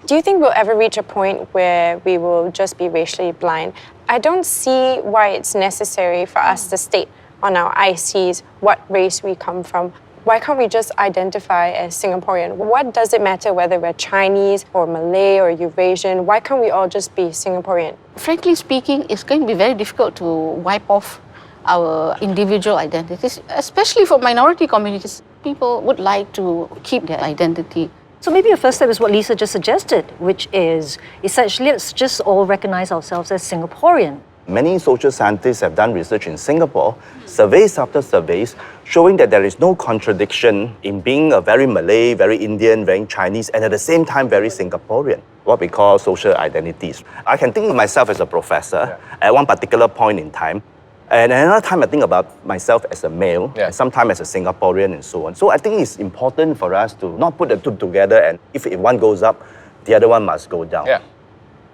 Do you think we'll ever reach a point where we will just be racially blind? I don't see why it's necessary for us to state on our ICs what race we come from. Why can't we just identify as Singaporean? What does it matter whether we're Chinese or Malay or Eurasian? Why can't we all just be Singaporean? Frankly speaking, it's going to be very difficult to wipe off our individual identities, especially for minority communities. People would like to keep their identity. So maybe a first step is what Lisa just suggested, which is essentially let's just all recognize ourselves as Singaporean. Many social scientists have done research in Singapore, surveys after surveys, showing that there is no contradiction in being a very Malay, very Indian, very Chinese, and at the same time very Singaporean, what we call social identities. I can think of myself as a professor at one particular point in time. And another time I think about myself as a male, and sometimes as a Singaporean and so on. So I think it's important for us to not put the two together and if one goes up, the other one must go down.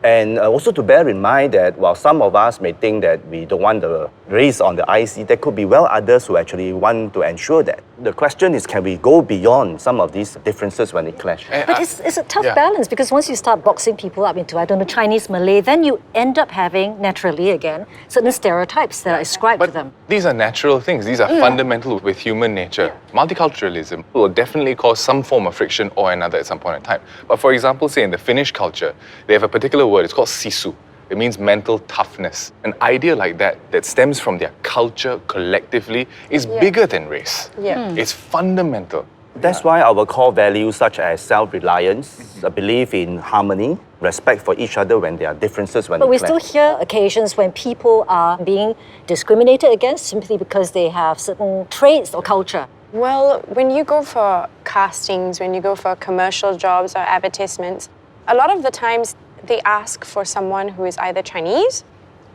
And also to bear in mind that while some of us may think that we don't want the race on the IC, there could be others who actually want to ensure that. The question is, can we go beyond some of these differences when they clash? But it's a tough balance because once you start boxing people up into, I don't know, Chinese, Malay, then you end up having, naturally again, certain stereotypes that are ascribed to them. These are natural things. These are fundamental with human nature. Multiculturalism will definitely cause some form of friction or another at some point in time. But for example, say in the Finnish culture, they have a particular word, it's called sisu. It means mental toughness. An idea like that stems from their culture collectively is bigger than race. It's fundamental. That's why our core values such as self-reliance, a belief in harmony, respect for each other when there are differences when But we clash. still hear occasions when people are being discriminated against simply because they have certain traits or culture. Well, when you go for castings, when you go for commercial jobs or advertisements, a lot of the times they ask for someone who is either Chinese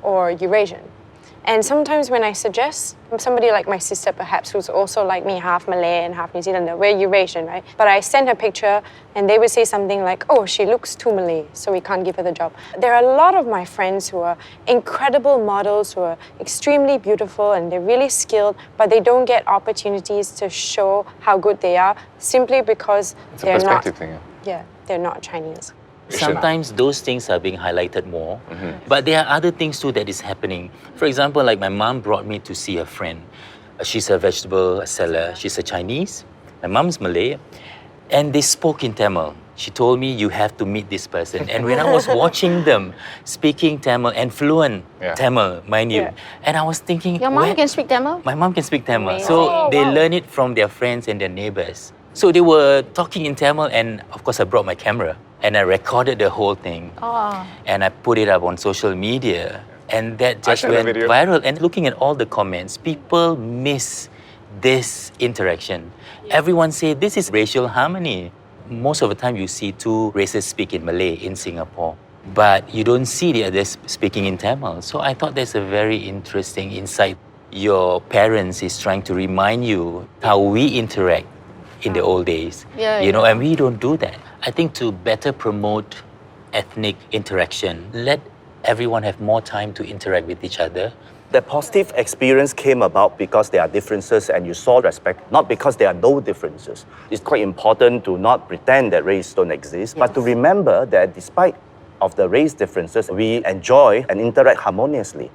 or Eurasian. And sometimes when I suggest somebody like my sister, perhaps, who's also like me, half Malay and half New Zealander, we're Eurasian, right? But I send her picture and they would say something like, oh, she looks too Malay, so we can't give her the job. There are a lot of my friends who are incredible models, who are extremely beautiful and they're really skilled, but they don't get opportunities to show how good they are simply because they're not. They're not Chinese. Sometimes those things are being highlighted more, but there are other things too that is happening. For example, like my mom brought me to see a friend. She's a vegetable seller. She's a Chinese. My mom's Malay. And they spoke in Tamil. She told me, you have to meet this person. And when I was watching them speaking Tamil and fluent Tamil, mind you, and I was thinking... Your mom can speak Tamil? My mom can speak Tamil. So they learn it from their friends and their neighbors. So they were talking in Tamil and of course I brought my camera. And I recorded the whole thing. And I put it up on social media. And that just went viral. And looking at all the comments, people miss this interaction. Everyone say this is racial harmony. Most of the time you see two races speak in Malay in Singapore. But you don't see the others speaking in Tamil. So I thought that's a very interesting insight. Your parents is trying to remind you how we interact in the old days. You know, and we don't do that. I think to better promote ethnic interaction, let everyone have more time to interact with each other. The positive experience came about because there are differences and you saw respect, not because there are no differences. It's quite important to not pretend that race don't exist, but to remember that despite of the race differences, we enjoy and interact harmoniously.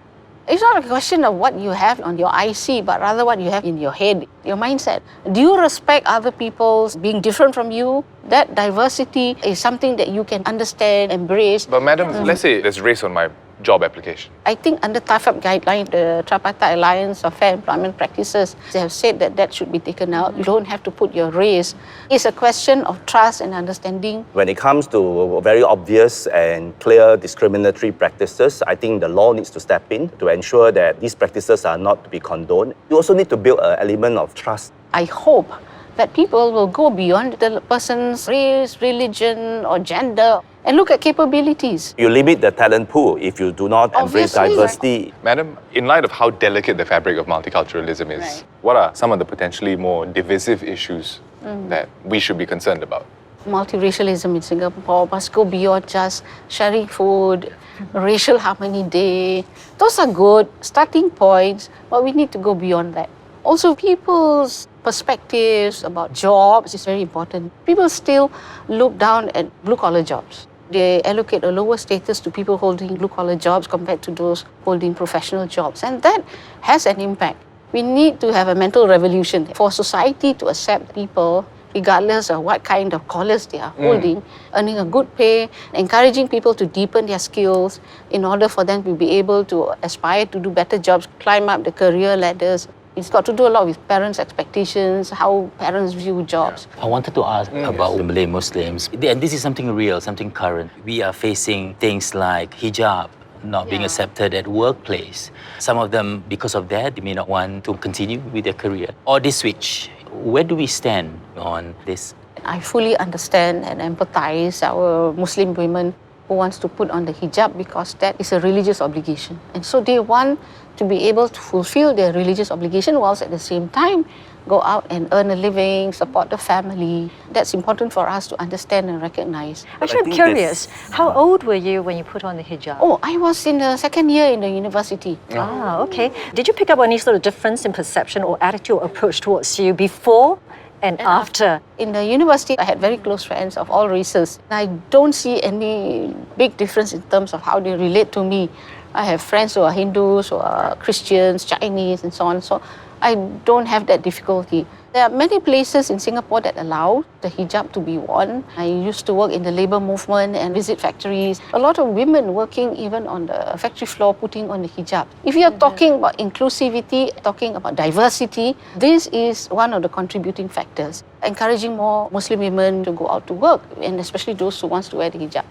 It's not a question of what you have on your IC, but rather what you have in your head, your mindset. Do you respect other people's being different from you? That diversity is something that you can understand, embrace. But madam, let's say there's race on my job application. I think under TAFAP guideline, the Tripartite Alliance of Fair Employment Practices, they have said that that should be taken out. You don't have to put your race. It's a question of trust and understanding. When it comes to very obvious and clear discriminatory practices, I think the law needs to step in to ensure that these practices are not to be condoned. You also need to build an element of trust. I hope that people will go beyond the person's race, religion, or gender and look at capabilities. You limit the talent pool if you do not embrace diversity. Madam, in light of how delicate the fabric of multiculturalism is, what are some of the potentially more divisive issues that we should be concerned about? Multiracialism in Singapore must go beyond just sharing food, Racial Harmony Day. Those are good starting points, but we need to go beyond that. Also, people's perspectives, about jobs is very important. People still look down at blue-collar jobs. They allocate a lower status to people holding blue-collar jobs compared to those holding professional jobs. And that has an impact. We need to have a mental revolution for society to accept people regardless of what kind of collars they are holding, earning a good pay, encouraging people to deepen their skills in order for them to be able to aspire to do better jobs, climb up the career ladders. It's got to do a lot with parents' expectations, how parents view jobs. I wanted to ask about the Malay Muslims, and this is something real, something current. We are facing things like hijab not being accepted at workplace. Some of them, because of that, they may not want to continue with their career. Or they switch. Where do we stand on this? I fully understand and empathize our Muslim women who wants to put on the hijab because that is a religious obligation. And so they want to be able to fulfill their religious obligation whilst at the same time go out and earn a living, support the family. That's important for us to understand and recognize. Actually, I'm curious, how old were you when you put on the hijab? Oh, I was in the second year in the university. Ah, okay. Did you pick up any sort of difference in perception or attitude or approach towards you before and after? In the university, I had very close friends of all races. I don't see any big difference in terms of how they relate to me. I have friends who are Hindus, who are Christians, Chinese, and so on. So I don't have that difficulty. There are many places in Singapore that allow the hijab to be worn. I used to work in the labour movement and visit factories. A lot of women working even on the factory floor putting on the hijab. If you are talking about inclusivity, talking about diversity, this is one of the contributing factors. Encouraging more Muslim women to go out to work, and especially those who want to wear the hijab.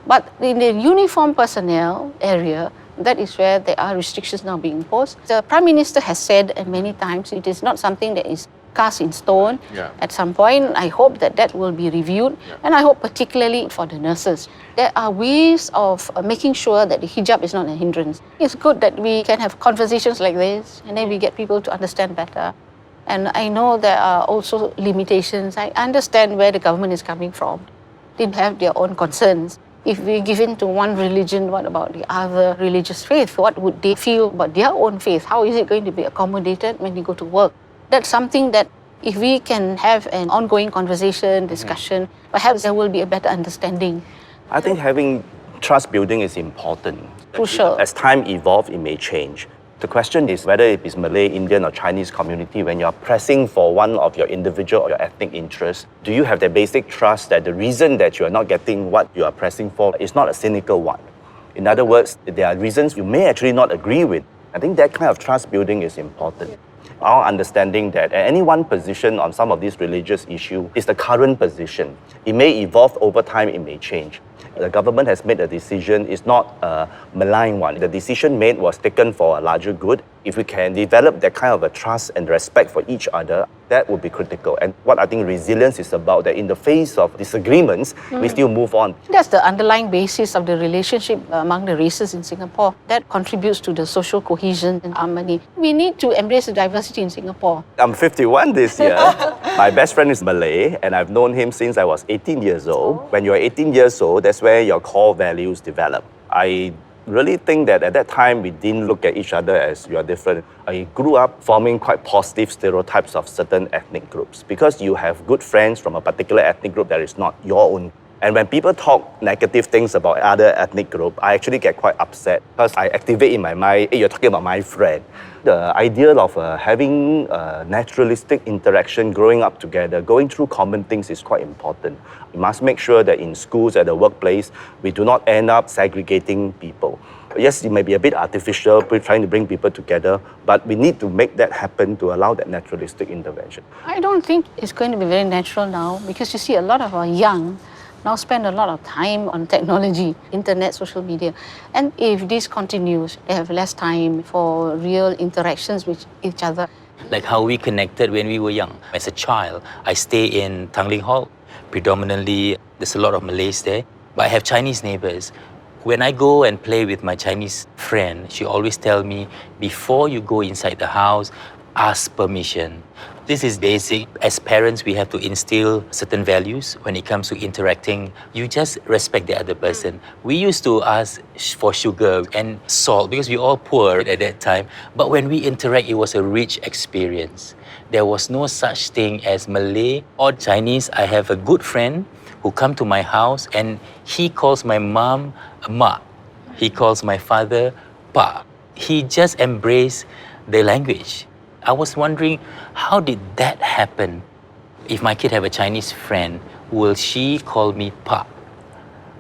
But in the uniform personnel area, that is where there are restrictions now being imposed. The Prime Minister has said many times it is not something that is cast in stone. At some point, I hope that that will be reviewed. And I hope particularly for the nurses. There are ways of making sure that the hijab is not a hindrance. It's good that we can have conversations like this and then we get people to understand better. And I know there are also limitations. I understand where the government is coming from. They have their own concerns. If we give in to one religion, what about the other religious faith? What would they feel about their own faith? How is it going to be accommodated when they go to work? That's something that if we can have an ongoing conversation, discussion, perhaps there will be a better understanding. I think having trust building is important. Crucial. As time evolves, it may change. The question is whether it is Malay, Indian, or Chinese community, when you're pressing for one of your individual or your ethnic interests, do you have the basic trust that the reason that you are not getting what you are pressing for is not a cynical one? In other words, there are reasons you may actually not agree with. I think that kind of trust building is important. Our understanding that at any one position on some of these religious issues is the current position. It may evolve over time, it may change. The government has made a decision, it's not a malign one. The decision made was taken for a larger good. If we can develop that kind of a trust and respect for each other, that would be critical. And what I think resilience is about, that in the face of disagreements, we still move on. That's the underlying basis of the relationship among the races in Singapore. That contributes to the social cohesion and harmony. We need to embrace the diversity in Singapore. I'm 51 this year. My best friend is Malay, and I've known him since I was 18 years old. When you're 18 years old, that's where your core values develop. I really think that at that time we didn't look at each other as you are different. I grew up forming quite positive stereotypes of certain ethnic groups because you have good friends from a particular ethnic group that is not your own. And when people talk negative things about other ethnic group, I actually get quite upset because I activate in my mind, hey, you're talking about my friend. The idea of having a naturalistic interaction, growing up together, going through common things is quite important. We must make sure that in schools, at the workplace, we do not end up segregating people. Yes, it may be a bit artificial, we're trying to bring people together, but we need to make that happen to allow that naturalistic intervention. I don't think it's going to be very natural now because you see a lot of our young now spend a lot of time on technology, internet, social media. And if this continues, they have less time for real interactions with each other. Like how we connected when we were young. As a child, I stay in Tanglin Hall. Predominantly, there's a lot of Malays there, but I have Chinese neighbors. When I go and play with my Chinese friend, she always tells me, before you go inside the house, ask permission. This is basic. As parents, we have to instill certain values when it comes to interacting. You just respect the other person. We used to ask for sugar and salt because we were all poor at that time. But when we interact, it was a rich experience. There was no such thing as Malay or Chinese. I have a good friend who come to my house and he calls my mom Ma. He calls my father Pa. He just embraced the language. I was wondering, how did that happen? If my kid have a Chinese friend, will she call me Pa?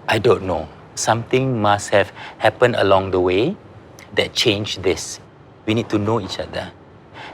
I don't know. Something must have happened along the way that changed this. We need to know each other.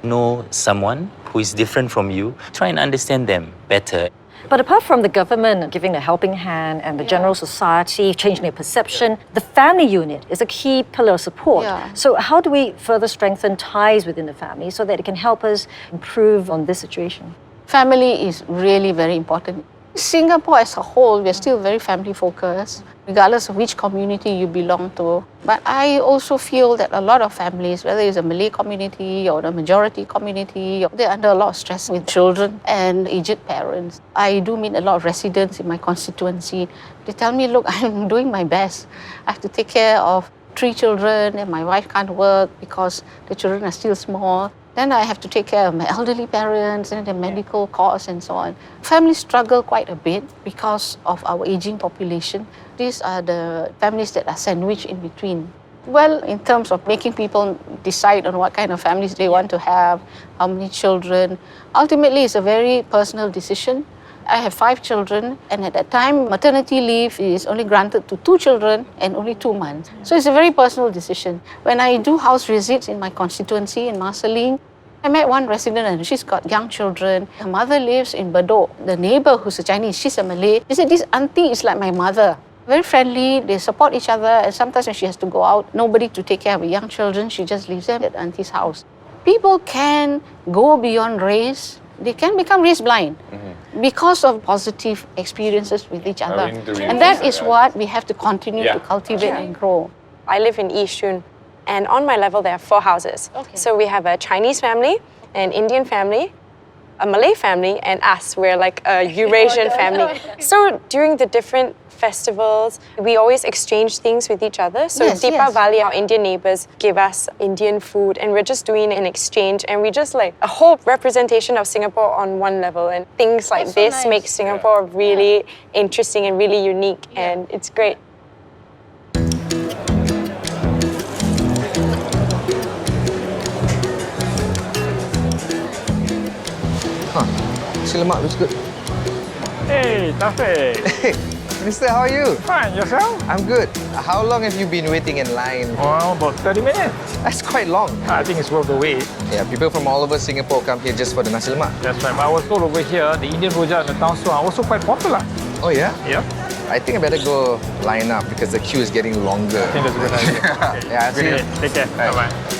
Know someone who is different from you. Try and understand them better. But apart from the government giving a helping hand and the general society changing their perception, the family unit is a key pillar of support. Yeah. So how do we further strengthen ties within the family so that it can help us improve on this situation? Family is really very important. Singapore as a whole, we're still very family focused, regardless of which community you belong to. But I also feel that a lot of families, whether it's a Malay community or the majority community, they're under a lot of stress with children and aged parents. I do meet a lot of residents in my constituency. They tell me, look, I'm doing my best. I have to take care of 3 children and my wife can't work because the children are still small. Then I have to take care of my elderly parents and the medical costs and so on. Families struggle quite a bit because of our aging population. These are the families that are sandwiched in between. Well, in terms of making people decide on what kind of families they want to have, how many children, ultimately it's a very personal decision. I have 5 children, and at that time, maternity leave is only granted to 2 children and only 2 months. So it's a very personal decision. When I do house visits in my constituency in Marsiling, I met one resident and she's got young children. Her mother lives in Bedok. The neighbor who's a Chinese, she's a Malay. She said, this auntie is like my mother. Very friendly, they support each other, and sometimes when she has to go out, nobody to take care of her young children, she just leaves them at auntie's house. People can go beyond race. They can become race blind because of positive experiences with each other. And that is what we have to continue to cultivate and grow. I live in Yishun, and on my level there are 4 houses. So we have a Chinese family, an Indian family, a Malay family, and us. We're like a Eurasian family. So during the different festivals, we always exchange things with each other. So Deepavali, our Indian neighbors give us Indian food, and we're just doing an exchange, and we just like a whole representation of Singapore on one level. And things like this make Singapore really interesting and really unique, and it's great. Nasi lemak looks good. Hey, Taufik. Hey, Minister, how are you? Fine, yourself? I'm good. How long have you been waiting in line? Oh, about 30 minutes. That's quite long. I think it's worth the wait. Yeah, people from all over Singapore come here just for the nasi lemak. That's right. But I was told over here, the Indian rojak and the town store are also quite popular. Oh yeah? Yep. I think I better go line up because the queue is getting longer. I think that's a good idea. Okay. Yeah, I'll see you. Take care. Bye. Bye-bye.